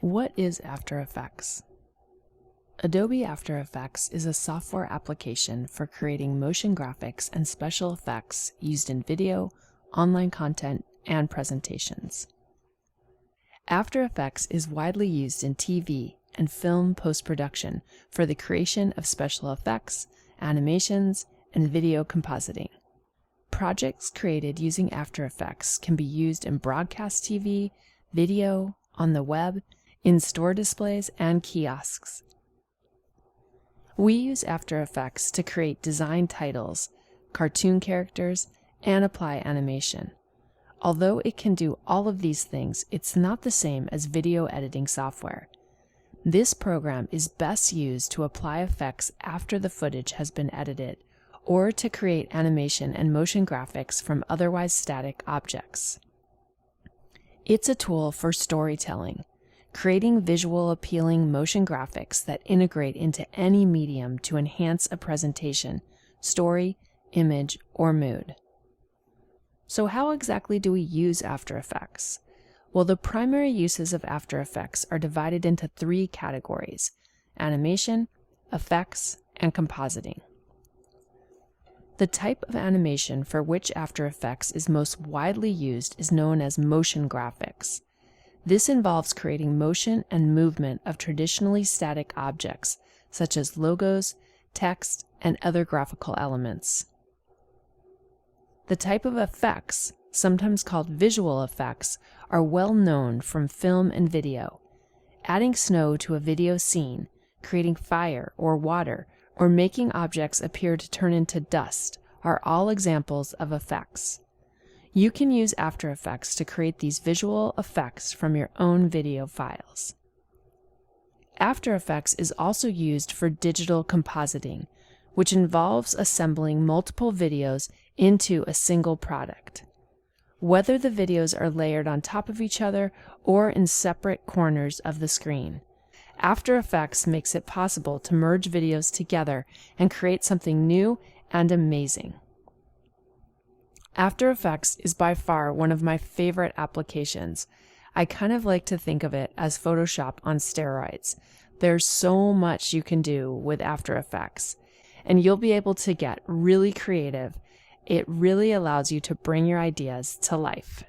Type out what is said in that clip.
What is After Effects? Adobe After Effects is a software application for creating motion graphics and special effects used in video, online content, and presentations. After Effects is widely used in TV and film post-production for the creation of special effects, animations, and video compositing. Projects created using After Effects can be used in broadcast TV, video, on the web, in store displays, and kiosks. We use After Effects to create design titles, cartoon characters, and apply animation. Although it can do all of these things, it's not the same as video editing software. This program is best used to apply effects after the footage has been edited, or to create animation and motion graphics from otherwise static objects. It's a tool for storytelling, creating visual appealing motion graphics that integrate into any medium to enhance a presentation, story, image, or mood. So how exactly do we use After Effects? Well, the primary uses of After Effects are divided into three categories: animation, effects, and compositing. The type of animation for which After Effects is most widely used is known as motion graphics. This involves creating motion and movement of traditionally static objects, such as logos, text, and other graphical elements. The type of effects, sometimes called visual effects, are well known from film and video. Adding snow to a video scene, creating fire or water, or making objects appear to turn into dust are all examples of effects. You can use After Effects to create these visual effects from your own video files. After Effects is also used for digital compositing, which involves assembling multiple videos into a single product. Whether the videos are layered on top of each other or in separate corners of the screen, After Effects makes it possible to merge videos together and create something new and amazing. After Effects is by far one of my favorite applications. I kind of like to think of it as Photoshop on steroids. There's so much you can do with After Effects, and you'll be able to get really creative. It really allows you to bring your ideas to life.